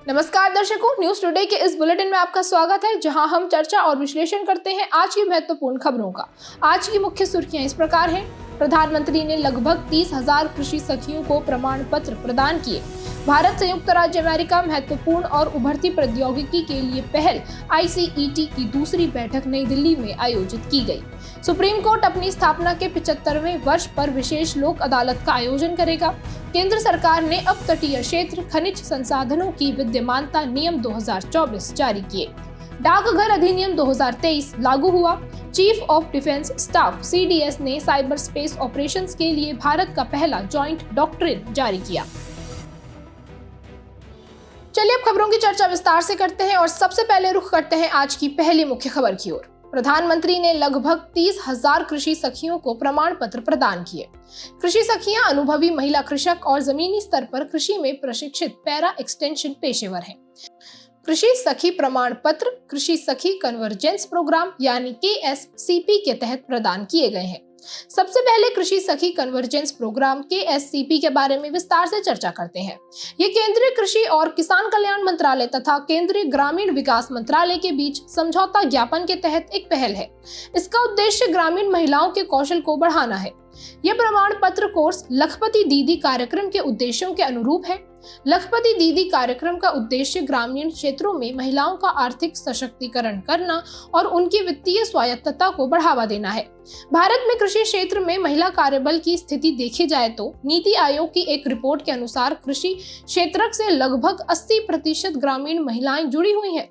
नमस्कार दर्शकों, news today के इस बुलेटिन में आपका स्वागत है, जहां हम चर्चा और विश्लेषण करते हैं आज की महत्वपूर्ण खबरों का। आज की मुख्य सुर्खियां इस प्रकार हैं। प्रधानमंत्री ने लगभग 30,000 कृषि सखियों को प्रमाण पत्र प्रदान किए। भारत संयुक्त राज्य अमेरिका महत्वपूर्ण और उभरती प्रौद्योगिकी के लिए पहल ICET की दूसरी बैठक नई दिल्ली में आयोजित की गई। सुप्रीम कोर्ट अपनी स्थापना के 75वें वर्ष पर विशेष लोक अदालत का आयोजन करेगा। केंद्र सरकार ने अब तटीय क्षेत्र खनिज संसाधनों की विद्यमानता नियम 2024 जारी किए। डाकघर अधिनियम 2023 लागू हुआ। Chief of defence staff CDS ने साइबर स्पेस ऑपरेशंस के लिए भारत का पहला जॉइंट डॉक्ट्रिन जारी किया। चलिए अब खबरों की चर्चा विस्तार से करते हैं और सबसे पहले रुख करते हैं आज की पहली मुख्य खबर की ओर। प्रधानमंत्री ने लगभग 30,000 कृषि सखियों को प्रमाण पत्र प्रदान किए। कृषि सखियां अनुभवी महिला कृषक और जमीनी स्तर पर कृषि में प्रशिक्षित पैरा एक्सटेंशन पेशेवर हैं। कृषि सखी प्रमाण पत्र कृषि सखी कन्वर्जेंस प्रोग्राम यानी KSCP के तहत प्रदान किए गए हैं। सबसे पहले कृषि सखी कन्वर्जेंस प्रोग्राम KSCP के बारे में विस्तार से चर्चा करते हैं। ये केंद्रीय कृषि और किसान कल्याण मंत्रालय तथा केंद्रीय ग्रामीण विकास मंत्रालय के बीच समझौता ज्ञापन के तहत एक पहल है। इसका उद्देश्य ग्रामीण महिलाओं के कौशल को बढ़ाना है। यह प्रमाण पत्र कोर्स लखपति दीदी कार्यक्रम के उद्देश्यों के अनुरूप है। लखपति दीदी कार्यक्रम का उद्देश्य ग्रामीण क्षेत्रों में महिलाओं का आर्थिक सशक्तिकरण करना और उनकी वित्तीय स्वायत्तता को बढ़ावा देना है। भारत में कृषि क्षेत्र में महिला कार्यबल की स्थिति देखी जाए तो नीति आयोग की एक रिपोर्ट के अनुसार कृषि क्षेत्र से लगभग 80% ग्रामीण महिलाएं जुड़ी हुई हैं।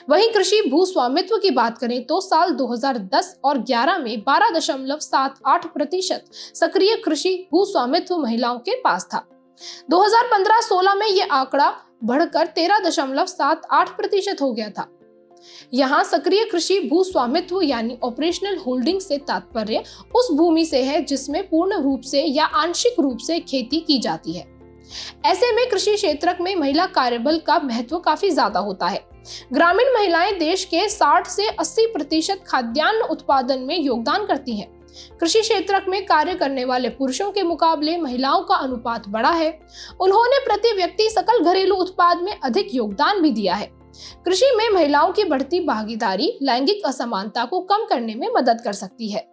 वहीं कृषि भू स्वामित्व की बात करें तो साल 2010 और 11 में 12.78% सक्रिय कृषि भू स्वामित्व महिलाओं के पास था। 2015-16 में यह आंकड़ा बढ़कर 13.78% हो गया था। यहाँ सक्रिय कृषि भू स्वामित्व यानी ऑपरेशनल होल्डिंग से तात्पर्य उस भूमि से है जिसमें पूर्ण रूप से या आंशिक रूप से खेती की जाती है। ऐसे में कृषि क्षेत्र में महिला कार्यबल का महत्व काफी ज्यादा होता है। ग्रामीण महिलाएं देश के 60 से 80% खाद्यान्न उत्पादन में योगदान करती हैं। कृषि क्षेत्र में कार्य करने वाले पुरुषों के मुकाबले महिलाओं का अनुपात बड़ा है। उन्होंने प्रति व्यक्ति सकल घरेलू उत्पाद में अधिक योगदान भी दिया है। कृषि में महिलाओं की बढ़ती भागीदारी लैंगिक असमानता को कम करने में मदद कर सकती है।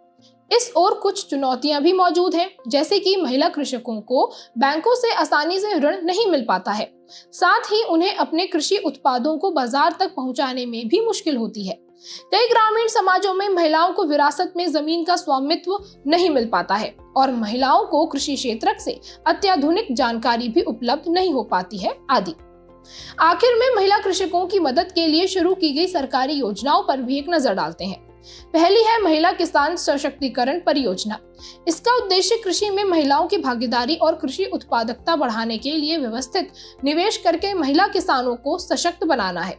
इस ओर कुछ चुनौतियां भी मौजूद हैं, जैसे कि महिला कृषकों को बैंकों से आसानी से ऋण नहीं मिल पाता है। साथ ही उन्हें अपने कृषि उत्पादों को बाजार तक पहुंचाने में भी मुश्किल होती है। कई ग्रामीण समाजों में महिलाओं को विरासत में जमीन का स्वामित्व नहीं मिल पाता है और महिलाओं को कृषि क्षेत्र से अत्याधुनिक जानकारी भी उपलब्ध नहीं हो पाती है आदि। आखिर में महिला कृषकों की मदद के लिए शुरू की गई सरकारी योजनाओं पर भी एक नजर डालते हैं। पहली है महिला किसान सशक्तिकरण परियोजना। इसका उद्देश्य कृषि में महिलाओं की भागीदारी और कृषि उत्पादकता बढ़ाने के लिए व्यवस्थित निवेश करके महिला किसानों को सशक्त बनाना है।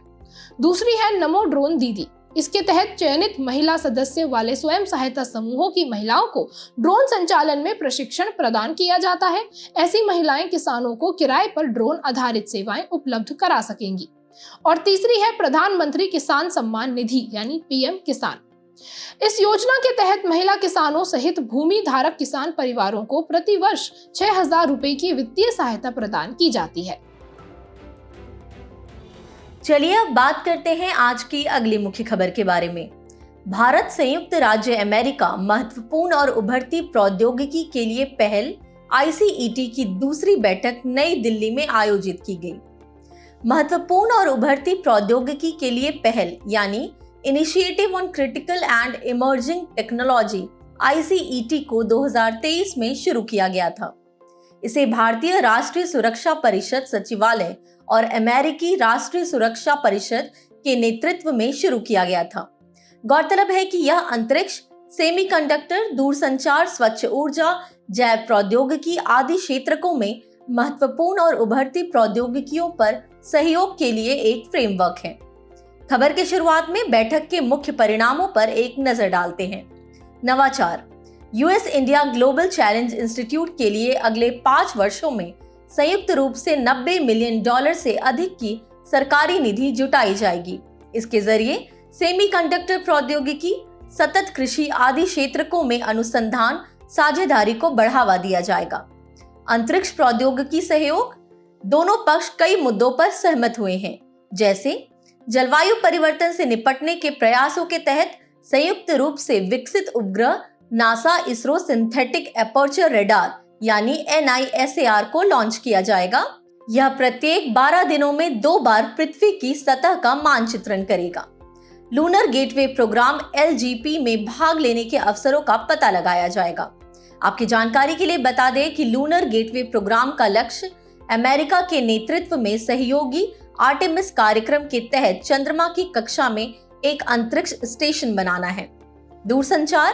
दूसरी है नमो ड्रोन दीदी। इसके तहत चयनित महिला सदस्य वाले स्वयं सहायता समूहों की महिलाओं को ड्रोन संचालन में प्रशिक्षण प्रदान किया जाता है। ऐसी महिलाएं किसानों को किराए पर ड्रोन आधारित सेवाएं उपलब्ध करा सकेंगी। और तीसरी है प्रधानमंत्री किसान सम्मान निधि यानी PM किसान। इस योजना के तहत महिला किसानों सहित भूमि धारक किसान परिवारों को प्रति वर्ष 6,000 रुपए की वित्तीय सहायता प्रदान की जाती है। चलिए अब बात करते हैं आज की अगली मुख्य खबर के बारे में। भारत संयुक्त राज्य अमेरिका महत्वपूर्ण और उभरती प्रौद्योगिकी के लिए पहल ICET की दूसरी बैठक नई दिल्ली में आयोजित की गई। महत्वपूर्ण और उभरती प्रौद्योगिकी के लिए पहल यानी initiative on critical and emerging technology ICET को 2023 में शुरू किया गया था। इसे भारतीय राष्ट्रीय सुरक्षा परिषद सचिवालय और अमेरिकी राष्ट्रीय सुरक्षा परिषद के नेतृत्व में शुरू किया गया था। गौरतलब है कि यह अंतरिक्ष, सेमीकंडक्टर, दूरसंचार, स्वच्छ ऊर्जा, जैव प्रौद्योगिकी आदि क्षेत्रों में महत्वपूर्ण और उभरती प्रौद्योगिकियों पर सहयोग के लिए एक फ्रेमवर्क है। खबर के शुरुआत में बैठक के मुख्य परिणामों पर एक नजर डालते हैं। नवाचार। US India global challenge institute के लिए अगले 5 वर्षों में संयुक्त रूप से $90 मिलियन से अधिक की सरकारी निधि जुटाई जाएगी। इसके जरिए सेमीकंडक्टर प्रौद्योगिकी, सतत कृषि आदि क्षेत्रों में अनुसंधान साझेदारी को बढ़ावा दिया जाएगा। अंतरिक्ष प्रौद्योगिकी सहयोग, दोनों पक्ष कई मुद्दों पर सहमत हुए हैं, जैसे जलवायु परिवर्तन से निपटने के प्रयासों के तहत संयुक्त रूप से विकसित उपग्रह NASA ISRO synthetic aperture radar यानी NISAR को लॉन्च किया जाएगा। यह प्रत्येक 12 दिनों में 2 बार पृथ्वी की सतह का मानचित्रण करेगा। लूनर गेटवे प्रोग्राम LGP में भाग लेने के अवसरों का पता लगाया जाएगा। आपकी जानकारी के लिए बता दें कि लूनर गेटवे प्रोग्राम का लक्ष्य अमेरिका के नेतृत्व में सहयोगी आर्टेमिस कार्यक्रम के तहत चंद्रमा की कक्षा में एक अंतरिक्ष स्टेशन बनाना है। दूरसंचार,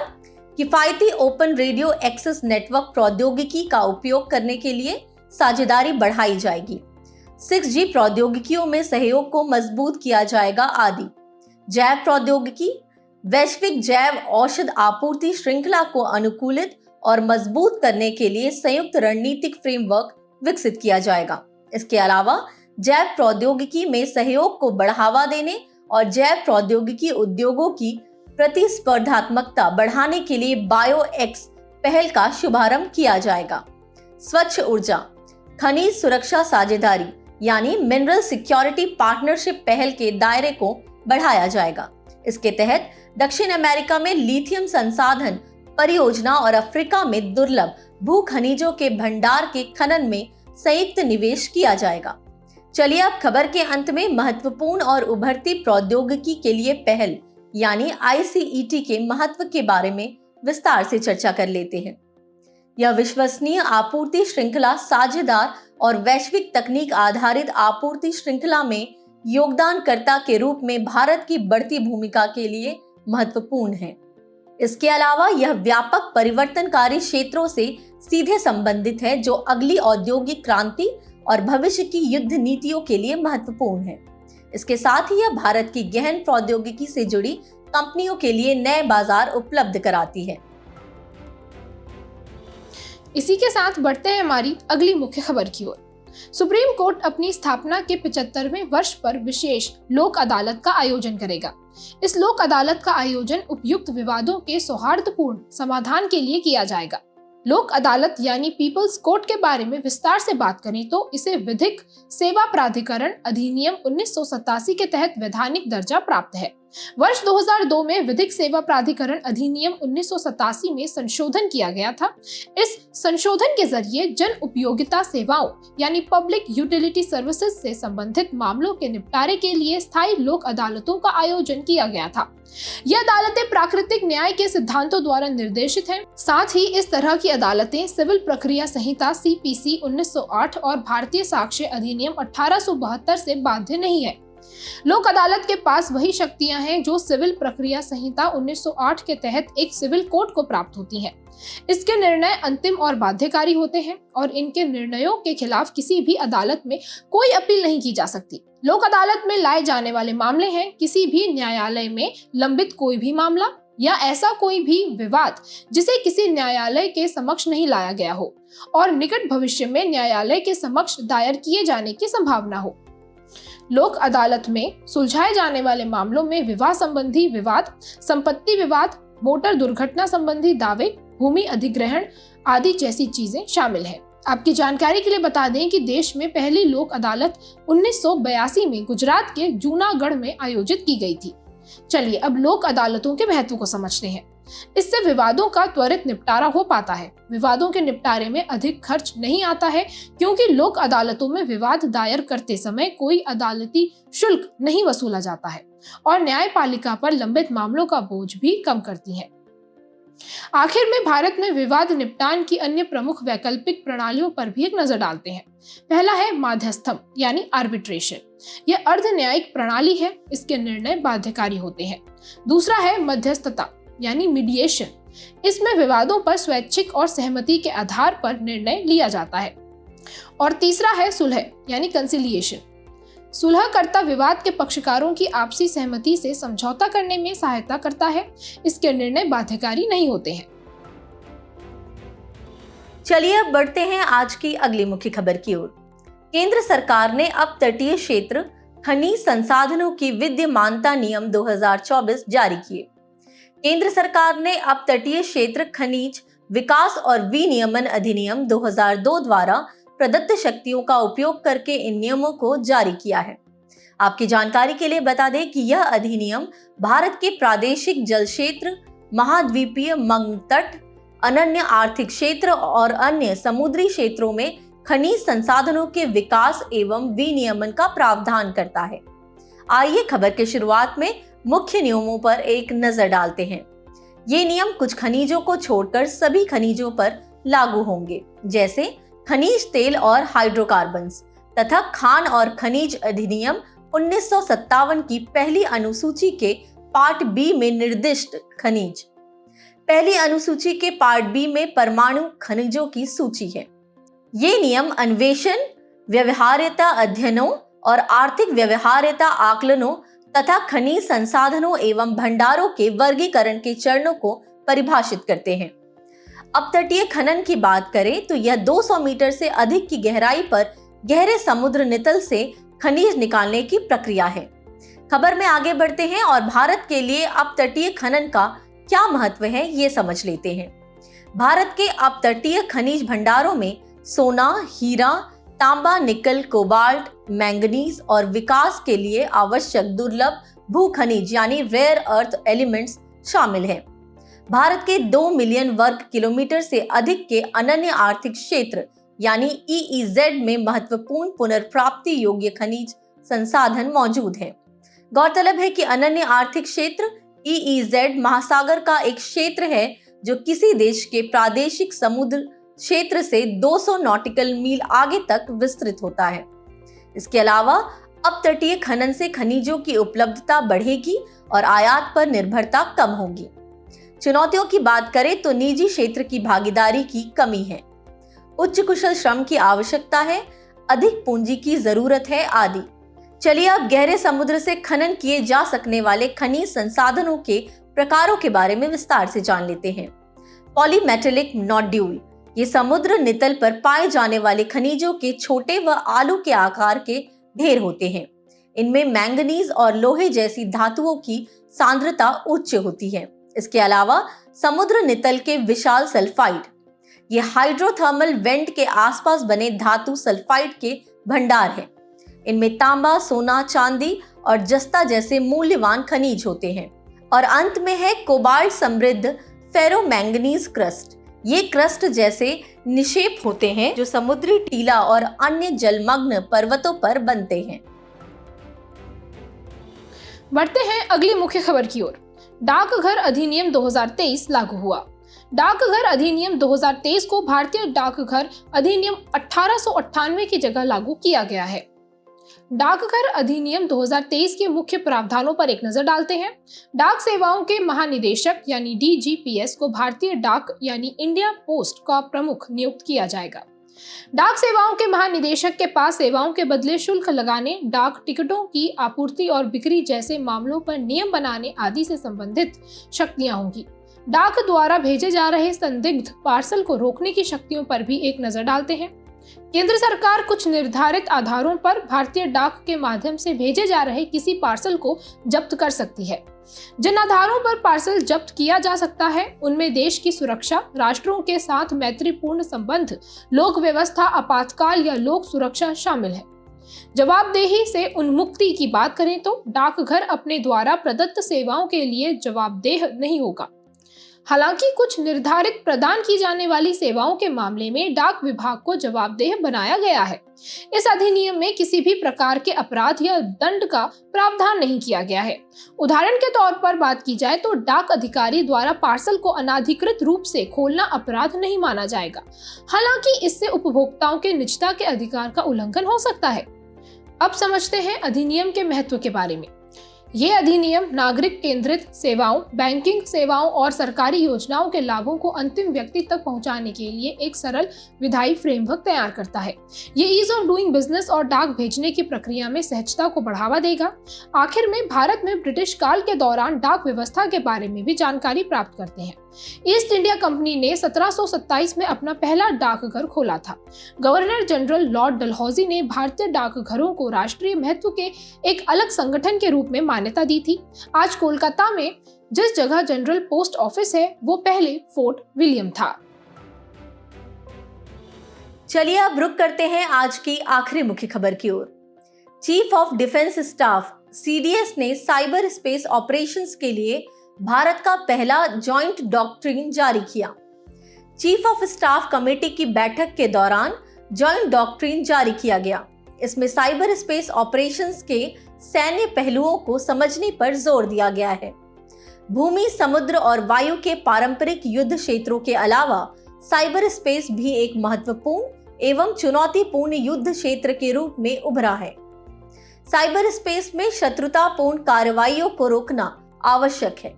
किफायती ओपन रेडियो एक्सेस नेटवर्क प्रौद्योगिकी का उपयोग करने के लिए साझेदारी बढ़ाई जाएगी। 6G प्रौद्योगिकियों में सहयोग को मजबूत किया जाएगा आदि। जैव प्रौद्योगिकी, वैश्विक जैव औषध आपूर्ति श्रृंखला को अनुकूलित और मजबूत करने के लिए संयुक्त रणनीतिक फ्रेमवर्क विकसित किया जाएगा। इसके अलावा जैव प्रौद्योगिकी में सहयोग को बढ़ावा देने और जैव प्रौद्योगिकी उद्योगों की प्रतिस्पर्धात्मकता बढ़ाने के लिए बायोएक्स पहल का शुभारंभ किया जाएगा। स्वच्छ ऊर्जा, खनिज सुरक्षा साझेदारी यानी मिनरल सिक्योरिटी पार्टनरशिप पहल के दायरे को बढ़ाया जाएगा। इसके तहत दक्षिण अमेरिका में लिथियम संसाधन परियोजना और अफ्रीका में दुर्लभ भू खनिजों के भंडार के खनन में संयुक्त निवेश किया जाएगा। चलिए अब खबर के अंत में महत्वपूर्ण और उभरती प्रौद्योगिकी के लिए पहल यानी ICET के महत्व के बारे में विस्तार से चर्चा कर लेते हैं। यह विश्वसनीय आपूर्ति श्रृंखला साझेदार और वैश्विक तकनीक आधारित आपूर्ति श्रृंखला में योगदानकर्ता के रूप में भारत की बढ़ती भूमिका के लिए महत्वपूर्ण है। इसके अलावा यह व्यापक परिवर्तनकारी क्षेत्रों से सीधे संबंधित है जो अगली औद्योगिक क्रांति और भविष्य की युद्ध नीतियों के लिए महत्वपूर्ण है। इसके साथ ही यह भारत की गहन प्रौद्योगिकी से जुड़ी कंपनियों के लिए नए बाजार उपलब्ध कराती है। इसी के साथ बढ़ते हैं हमारी अगली मुख्य खबर की ओर। सुप्रीम कोर्ट अपनी स्थापना के 75वें वर्ष पर विशेष लोक अदालत का आयोजन करेगा। इस लोक अदालत का आयोजन उपयुक्त विवादों के सौहार्दपूर्ण समाधान के लिए किया जाएगा। लोक अदालत यानी पीपल्स कोर्ट के बारे में विस्तार से बात करें तो इसे विधिक सेवा प्राधिकरण अधिनियम 1987 के तहत वैधानिक दर्जा प्राप्त है। वर्ष 2002 में विधिक सेवा प्राधिकरण अधिनियम 1987 में संशोधन किया गया था। इस संशोधन के जरिए जन उपयोगिता सेवाओं यानी पब्लिक यूटिलिटी सर्विसेज से संबंधित मामलों के निपटारे के लिए स्थायी लोक अदालतों का आयोजन किया गया था। ये अदालतें प्राकृतिक न्याय के सिद्धांतों द्वारा निर्देशित हैं। साथ ही इस तरह की अदालतें सिविल प्रक्रिया संहिता CPC 1908 और भारतीय साक्ष्य अधिनियम 1872 से बाध्य नहीं है। लोक अदालत के पास वही शक्तियां हैं जो सिविल प्रक्रिया संहिता 1908 के तहत एक सिविल कोर्ट को प्राप्त होती हैं। इसके निर्णय अंतिम और बाध्यकारी होते हैं और इनके निर्णयों के खिलाफ किसी भी अदालत में कोई अपील नहीं की जा सकती। लोक अदालत में लाए जाने वाले मामले हैं किसी भी न्यायालय में लंबित कोई भी मामला या ऐसा कोई भी विवाद जिसे किसी न्यायालय के समक्ष नहीं लाया गया हो और निकट भविष्य में न्यायालय के समक्ष दायर किए जाने की संभावना हो। लोक अदालत में सुलझाए जाने वाले मामलों में विवाह संबंधी विवाद, संपत्ति विवाद, मोटर दुर्घटना संबंधी दावे, भूमि अधिग्रहण आदि जैसी चीजें शामिल हैं। आपकी जानकारी के लिए बता दें कि देश में पहली लोक अदालत 1982 में गुजरात के जूनागढ़ में आयोजित की गई थी। चलिए अब लोक अदालतों के महत्व को समझते हैं। इससे विवादों का त्वरित निपटारा हो पाता है। विवादों के निपटारे में अधिक खर्च नहीं आता है क्योंकि लोक अदालतों में विवाद दायर करते समय कोई अदालती शुल्क नहीं वसूला जाता है और न्यायपालिका पर लंबित मामलों का बोझ भी कम करती है। आखिर में भारत में विवाद निपटान की अन्य प्रमुख वैकल्पिक प्रणालियों पर भी एक नजर डालते हैं। पहला है माध्यस्थम यानी आर्बिट्रेशन। यह अर्ध न्यायिक प्रणाली है, इसके निर्णय बाध्यकारी होते हैं। दूसरा है मध्यस्थता यानी मीडिएशन। इसमें विवादों पर स्वैच्छिक और सहमति के आधार पर निर्णय लिया जाता है। और तीसरा है सुलह यानी कंसिलिएशन। सुलहकर्ता विवाद के पक्षकारों की आपसी सहमति से समझौता करने में सहायता करता है। इसके निर्णय बाध्यकारी नहीं होते हैं। चलिए अब बढ़ते हैं आज की अगली मुख्य खबर की ओर। केंद्र सरकार ने अब तटीय क्षेत्र खनिज संसाधनों की विद्यमानता नियम 2024 जारी किए। केंद्र सरकार ने अब तटीय क्षेत्र खनिज विकास और विनियमन अधिनियम 2002 द्वारा प्रदत्त शक्तियों का उपयोग करके इन नियमों को जारी किया है। आपकी जानकारी के लिए बता दें कि यह अधिनियम भारत के प्रादेशिक जल क्षेत्र, महाद्वीपीय मंग तट, अनन्य आर्थिक क्षेत्र और अन्य समुद्री क्षेत्रों में खनिज संसाधनों के विकास एवं विनियमन का प्रावधान करता है। आइए खबर की शुरुआत में मुख्य नियमों पर एक नजर डालते हैं। ये नियम कुछ खनिजों को छोड़कर सभी खनिजों पर लागू होंगे, जैसे खनिज तेल और हाइड्रोकार्बन्स तथा खान और खनिज अधिनियम 1957 की पहली अनुसूची के पार्ट बी में निर्दिष्ट खनिज। पहली अनुसूची के पार्ट बी में परमाणु खनिजों की सूची है। ये नियम अन्वेषण, व्यवहार्यता अध्ययनों और आर्थिक व्यवहार्यता आकलनों तथा खनिज संसाधनों एवं भंडारों के वर्गीकरण के चरणों को परिभाषित करते हैं। अपतटीय खनन की बात करें तो यह 200 मीटर से अधिक की गहराई पर गहरे समुद्र नितल से खनिज निकालने की प्रक्रिया है। खबर में आगे बढ़ते हैं और भारत के लिए अपतटीय खनन का क्या महत्व है ये समझ लेते हैं। भारत के अपतटीय खनिज भंडारों में सोना, हीरा, तांबा, निकल, कोबाल्ट, मैंगनीज और विकास के लिए आवश्यक दुर्लभ भू खनिज यानी रेयर अर्थ एलिमेंट्स शामिल हैं। भारत के 2 मिलियन वर्ग किलोमीटर से अधिक के अनन्य आर्थिक क्षेत्र यानी EEZ में महत्वपूर्ण पुनर्प्राप्ति योग्य खनिज संसाधन मौजूद हैं। गौरतलब है कि अनन्य आर्थिक क्षेत्र EEZ महासागर का एक क्षेत्र है जो किसी देश के प्रादेशिक समुद्र क्षेत्र से 200 नॉटिकल मील आगे तक विस्तृत होता है। इसके अलावा अपतटीय खनन से खनिजों की उपलब्धता बढ़ेगी और आयात पर निर्भरता कम होगी। चुनौतियों की बात करें तो निजी क्षेत्र की भागीदारी की कमी है, उच्च कुशल श्रम की आवश्यकता है, अधिक पूंजी की जरूरत है आदि। चलिए अब गहरे समुद्र से खनन किए जा सकने वाले खनिज संसाधनों के प्रकारों के बारे में विस्तार से जान लेते हैं। पॉलीमेटेलिक नोड्यूल ये समुद्र नितल पर पाए जाने वाले खनिजों के छोटे व आलू के आकार के ढेर होते हैं। इनमें मैंगनीज और लोहे जैसी धातुओं की सांद्रता उच्च होती है। इसके अलावा समुद्र नितल के विशाल सल्फाइड ये हाइड्रोथर्मल वेंट के आसपास बने धातु सल्फाइड के भंडार हैं। इनमें तांबा, सोना, चांदी और जस्ता जैसे मूल्यवान खनिज होते हैं। और अंत में है कोबाल्ट समृद्ध फेरोमैंगनीज क्रस्ट। ये क्रस्ट जैसे निक्षेप होते हैं जो समुद्री टीला और अन्य जलमग्न पर्वतों पर बनते हैं। बढ़ते हैं अगली मुख्य खबर की ओर। डाकघर अधिनियम 2023 लागू हुआ। डाकघर अधिनियम 2023 को भारतीय डाकघर अधिनियम 1898 की जगह लागू किया गया है। डाकघर अधिनियम 2023 के मुख्य प्रावधानों पर एक नजर डालते हैं। डाक सेवाओं के महानिदेशक यानी DGPS को भारतीय डाक यानी इंडिया पोस्ट का प्रमुख नियुक्त किया जाएगा। डाक सेवाओं के महानिदेशक के पास सेवाओं के बदले शुल्क लगाने, डाक टिकटों की आपूर्ति और बिक्री जैसे मामलों पर नियम बनाने आदि से संबंधित शक्तियां होंगी। डाक द्वारा भेजे जा रहे संदिग्ध पार्सल को रोकने की शक्तियों पर भी एक नजर डालते हैं। केंद्र सरकार कुछ निर्धारित आधारों पर भारतीय डाक के माध्यम से भेजे जा रहे किसी पार्सल को जब्त कर सकती है। जिन आधारों पर पार्सल जब्त किया जा सकता है उनमें देश की सुरक्षा, राष्ट्रों के साथ मैत्रीपूर्ण संबंध, लोक व्यवस्था, आपातकाल या लोक सुरक्षा शामिल है। जवाबदेही से उन्मुक्ति की बात करें तो डाकघर अपने द्वारा प्रदत्त सेवाओं के लिए जवाबदेह नहीं होगा। हालांकि कुछ निर्धारित प्रदान की जाने वाली सेवाओं के मामले में डाक विभाग को जवाबदेह बनाया गया है। इस अधिनियम में किसी भी प्रकार के अपराध या दंड का प्रावधान नहीं किया गया है। उदाहरण के तौर पर बात की जाए तो डाक अधिकारी द्वारा पार्सल को अनाधिकृत रूप से खोलना अपराध नहीं माना जाएगा। हालांकि इससे उपभोक्ताओं के निजता के अधिकार का उल्लंघन हो सकता है। अब समझते हैं अधिनियम के महत्व के बारे में। ये अधिनियम नागरिक केंद्रित सेवाओं, बैंकिंग सेवाओं और सरकारी योजनाओं के लाभों को अंतिम व्यक्ति तक पहुंचाने के लिए एक सरल विधायी फ्रेमवर्क तैयार करता है। ये ईज ऑफ डूइंग बिजनेस और डाक भेजने की प्रक्रिया में सहजता को बढ़ावा देगा। आखिर में भारत में ब्रिटिश काल के दौरान डाक व्यवस्था के बारे में भी जानकारी प्राप्त करते हैं। ईस्ट इंडिया कंपनी ने 1727 में अपना पहला डाकघर खोला था। गवर्नर जनरल लॉर्ड डलहौजी ने भारतीय डाकघरों को राष्ट्रीय महत्व के एक अलग संगठन के रूप में मान्यता दी थी। आज कोलकाता में जिस जगह जनरल पोस्ट ऑफिस है वो पहले फोर्ट विलियम था। चलिए अब रुक करते हैं आज की आखिरी मुख्य खबर की ओर। Chief of defence staff CDS ने साइबर स्पेस ऑपरेशंस के लिए भारत का पहला जॉइंट डॉक्ट्रिन जारी किया। चीफ ऑफ स्टाफ कमेटी की बैठक के दौरान जॉइंट डॉक्ट्रिन जारी किया गया। इसमें साइबर स्पेस ऑपरेशंस के सैन्य पहलुओं को समझने पर जोर दिया गया है। भूमि, समुद्र और वायु के पारंपरिक युद्ध क्षेत्रों के अलावा साइबर स्पेस भी एक महत्वपूर्ण एवं चुनौतीपूर्ण युद्ध क्षेत्र के रूप में उभरा है। साइबर स्पेस में शत्रुतापूर्ण कार्रवाइयों को रोकना आवश्यक है।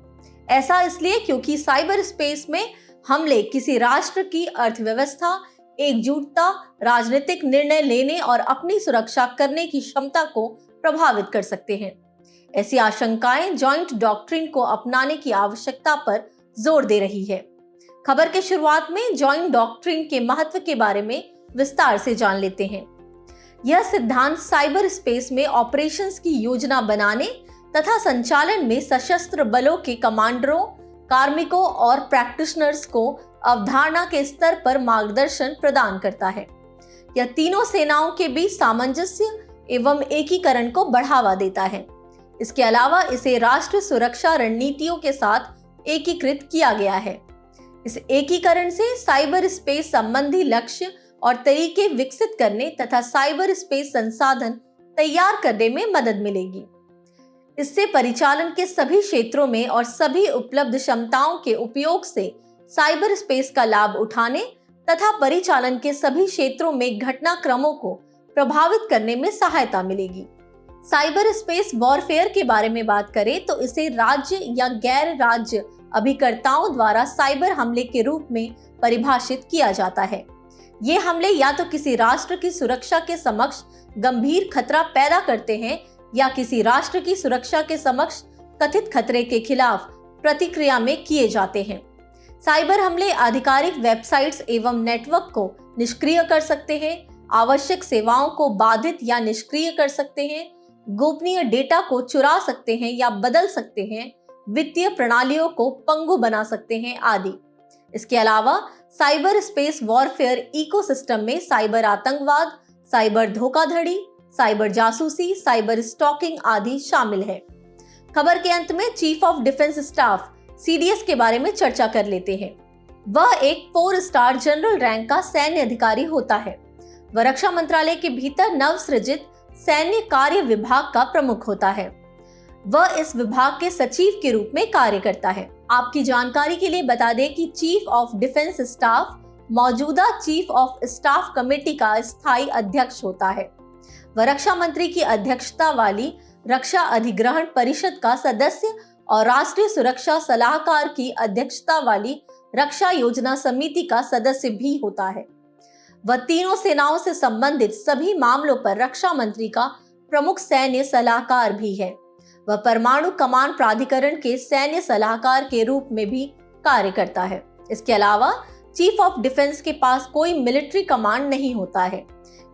ऐसा इसलिए क्योंकि साइबर स्पेस में हमले किसी राष्ट्र की अर्थव्यवस्था, एकजुटता, राजनीतिक निर्णय लेने और अपनी सुरक्षा करने की क्षमता को प्रभावित कर सकते हैं। ऐसी आशंकाएं जॉइंट डॉक्ट्रिन को अपनाने की आवश्यकता पर जोर दे रही है। खबर के शुरुआत में जॉइंट डॉक्ट्रिन के महत्व के बारे में विस्तार से जान लेते हैं। यह सिद्धांत साइबर स्पेस में ऑपरेशंस की योजना बनाने तथा संचालन में सशस्त्र बलों के कमांडरों, कार्मिकों और प्रैक्टिशनर्स को अवधारणा के स्तर पर मार्गदर्शन प्रदान करता है। यह तीनों सेनाओं के बीच सामंजस्य एवं एकीकरण को बढ़ावा देता है। इसके अलावा इसे राष्ट्र सुरक्षा रणनीतियों के साथ एकीकृत किया गया है। इस एकीकरण से साइबर स्पेस संबंधी लक्ष्य और तरीके विकसित करने तथा साइबर स्पेस संसाधन तैयार करने में मदद मिलेगी। इससे परिचालन के सभी क्षेत्रों में और सभी उपलब्ध क्षमताओं के उपयोग से साइबर स्पेस का लाभ उठाने तथा परिचालन के सभी क्षेत्रों में घटनाक्रमों को प्रभावित करने में सहायता मिलेगी। साइबर स्पेस वॉरफेयर के बारे में बात करें तो इसे राज्य या गैर राज्य अभिकर्ताओं द्वारा साइबर हमले के रूप में परिभाषित किया जाता है। ये हमले या तो किसी राष्ट्र की सुरक्षा के समक्ष गंभीर खतरा पैदा करते हैं या किसी राष्ट्र की सुरक्षा के समक्ष कथित खतरे के खिलाफ प्रतिक्रिया में किए जाते हैं। साइबर हमले आधिकारिक वेबसाइट्स एवं नेटवर्क को निष्क्रिय कर सकते हैं, आवश्यक सेवाओं को बाधित या निष्क्रिय कर सकते हैं, गोपनीय डेटा को चुरा सकते हैं या बदल सकते हैं, वित्तीय प्रणालियों को पंगु बना सकते हैं आदि। इसके अलावा साइबर स्पेस वॉरफेयर इकोसिस्टम में साइबर आतंकवाद, साइबर धोखाधड़ी, साइबर जासूसी, साइबर स्टॉकिंग आदि शामिल है। खबर के अंत में chief of defence staff CDS के बारे में चर्चा कर लेते हैं। वह एक 4 स्टार जनरल रैंक का सैन्य अधिकारी होता है। वह रक्षा मंत्रालय के भीतर नवसृजित सैन्य कार्य विभाग का प्रमुख होता है। वह इस विभाग के सचिव के रूप में कार्य करता है। आपकी जानकारी के लिए बता दें कि चीफ ऑफ डिफेंस स्टाफ मौजूदा चीफ ऑफ स्टाफ कमेटी का स्थायी अध्यक्ष होता है। वह रक्षा मंत्री की अध्यक्षता वाली रक्षा अधिग्रहण परिषद का सदस्य और राष्ट्रीय सुरक्षा सलाहकार की अध्यक्षता वाली रक्षा योजना समिति का सदस्य भी होता है। वह तीनों सेनाओं से संबंधित सभी मामलों पर रक्षा मंत्री का प्रमुख सैन्य सलाहकार भी है। वह परमाणु कमान प्राधिकरण के सैन्य सलाहकार के रूप में भी कार्य करता है। इसके अलावा चीफ ऑफ डिफेंस के पास कोई मिलिट्री कमांड नहीं होता है।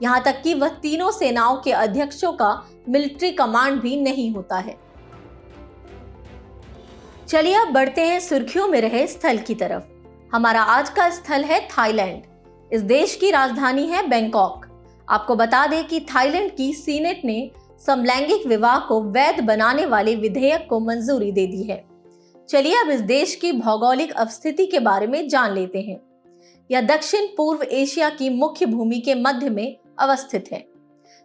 यहाँ तक कि वह तीनों सेनाओं के अध्यक्षों का मिलिट्री कमांड भी नहीं होता है। चलिए अब बढ़ते हैं सुर्खियों में रहे स्थल की तरफ। हमारा आज का स्थल है थाईलैंड। इस देश की राजधानी है बैंकॉक। आपको बता दें कि थाईलैंड की सीनेट ने समलैंगिक विवाह को वैध बनाने वाले विधेयक को मंजूरी दे दी है। चलिए अब इस देश की भौगोलिक अवस्थिति के बारे में जान लेते हैं। यह दक्षिण पूर्व एशिया की मुख्य भूमि के मध्य में अवस्थित है।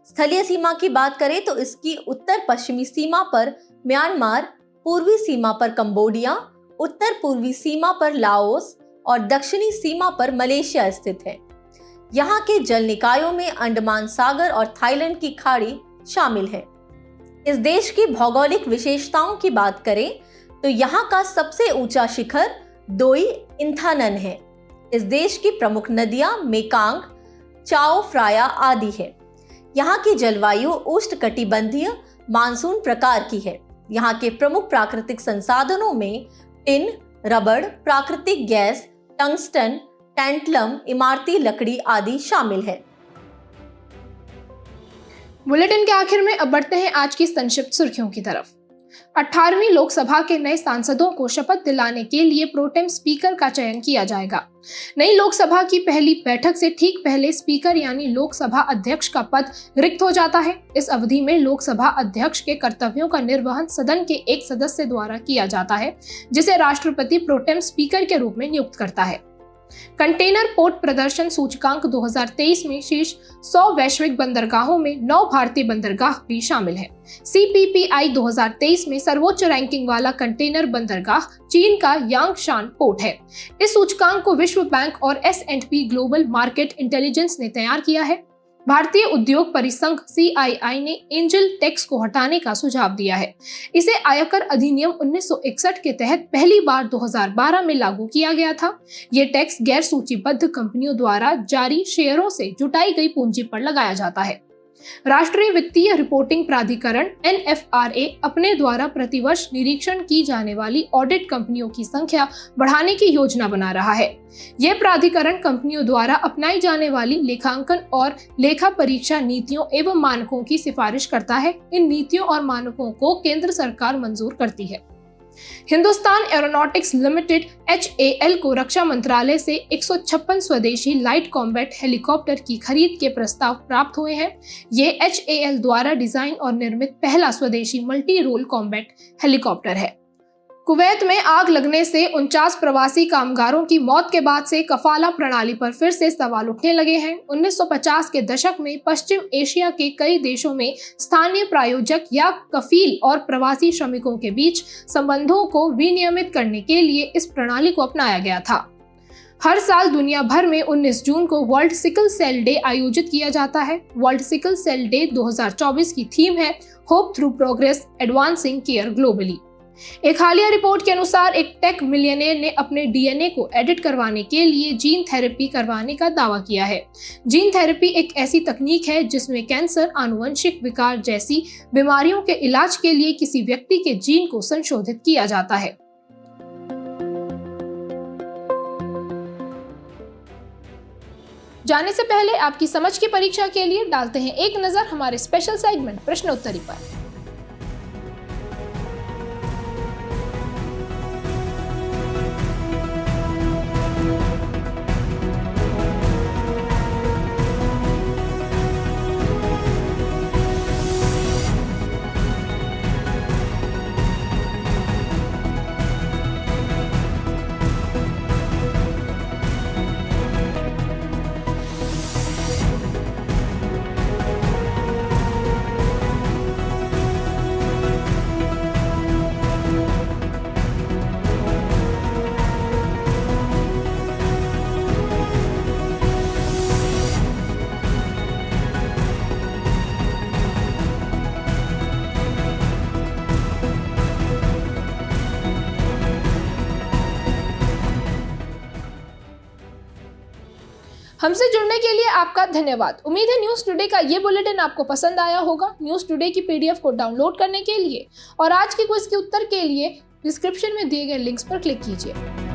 स्थलीय सीमा की बात करें तो इसकी उत्तर पश्चिमी सीमा पर म्यांमार, पूर्वी सीमा पर कंबोडिया, उत्तर पूर्वी सीमा पर लाओस और दक्षिणी सीमा पर मलेशिया स्थित है। यहाँ के जल निकायों में अंडमान सागर और थाईलैंड की खाड़ी शामिल है। इस देश की भौगोलिक विशेषताओं की बात करें तो यहाँ का सबसे ऊंचा शिखर दोई इंथानन है। इस देश की प्रमुख नदियां मेकांग, चाओ फ्राया आदि है। यहाँ की जलवायु उष्णकटिबंधीय मानसून प्रकार की है। यहाँ के प्रमुख प्राकृतिक संसाधनों में टिन, रबड़, प्राकृतिक गैस, टंगस्टन, टैंटलम, इमारती लकड़ी आदि शामिल है। बुलेटिन के आखिर में अब बढ़ते हैं आज की संक्षिप्त सुर्खियों की तरफ। 18वीं लोकसभा के नए सांसदों को शपथ दिलाने के लिए प्रोटेम स्पीकर का चयन किया जाएगा। नई लोकसभा की पहली बैठक से ठीक पहले स्पीकर यानी लोकसभा अध्यक्ष का पद रिक्त हो जाता है। इस अवधि में लोकसभा अध्यक्ष के कर्तव्यों का निर्वहन सदन के एक सदस्य द्वारा किया जाता है, जिसे राष्ट्रपति प्रोटेम स्पीकर के रूप में नियुक्त करता है। कंटेनर पोर्ट प्रदर्शन सूचकांक 2023 में शीर्ष 100 वैश्विक बंदरगाहों में 9 भारतीय बंदरगाह भी शामिल हैं। CPPI 2023 में सर्वोच्च रैंकिंग वाला कंटेनर बंदरगाह चीन का यांगशान पोर्ट है। इस सूचकांक को विश्व बैंक और S&P ग्लोबल मार्केट इंटेलिजेंस ने तैयार किया है। भारतीय उद्योग परिसंघ CII ने एंजल टैक्स को हटाने का सुझाव दिया है। इसे आयकर अधिनियम 1961 के तहत पहली बार 2012 में लागू किया गया था। ये टैक्स गैर सूचीबद्ध कंपनियों द्वारा जारी शेयरों से जुटाई गई पूंजी पर लगाया जाता है। राष्ट्रीय वित्तीय रिपोर्टिंग प्राधिकरण NFRA अपने द्वारा प्रतिवर्ष निरीक्षण की जाने वाली ऑडिट कंपनियों की संख्या बढ़ाने की योजना बना रहा है। यह प्राधिकरण कंपनियों द्वारा अपनाई जाने वाली लेखांकन और लेखा परीक्षा नीतियों एवं मानकों की सिफारिश करता है। इन नीतियों और मानकों को केंद्र सरकार मंजूर करती है। हिंदुस्तान एरोनॉटिक्स लिमिटेड HAL को रक्षा मंत्रालय से 156 स्वदेशी लाइट कॉम्बैट हेलीकॉप्टर की खरीद के प्रस्ताव प्राप्त हुए हैं। ये HAL द्वारा डिजाइन और निर्मित पहला स्वदेशी मल्टी रोल कॉम्बैट हेलीकॉप्टर है। कुवैत में आग लगने से 49 प्रवासी कामगारों की मौत के बाद से कफाला प्रणाली पर फिर से सवाल उठने लगे हैं। 1950 के दशक में पश्चिम एशिया के कई देशों में स्थानीय प्रायोजक या कफील और प्रवासी श्रमिकों के बीच संबंधों को विनियमित करने के लिए इस प्रणाली को अपनाया गया था। हर साल दुनिया भर में 19 जून को वर्ल्ड सिकल सेल डे आयोजित किया जाता है। वर्ल्ड सिकल सेल डे 2024 की थीम है hope through progress advancing care globally. एक हालिया रिपोर्ट के अनुसार एक टेक मिलियनेयर ने अपने DNA को एडिट करवाने के लिए जीन थेरेपी करवाने का दावा किया है। जीन थेरेपी एक ऐसी तकनीक है जिसमें कैंसर, आनुवंशिक विकार जैसी बीमारियों के इलाज के लिए किसी व्यक्ति के जीन को संशोधित किया जाता है। जाने से पहले आपकी समझ की परीक्षा के लिए डालते हैं एक नजर हमारे स्पेशल सेगमेंट प्रश्नोत्तरी पर। हमसे जुड़ने के लिए आपका धन्यवाद। उम्मीद है न्यूज़ टुडे का ये बुलेटिन आपको पसंद आया होगा। न्यूज़ टुडे की PDF को डाउनलोड करने के लिए और आज के क्विज के उत्तर के लिए डिस्क्रिप्शन में दिए गए लिंक्स पर क्लिक कीजिए।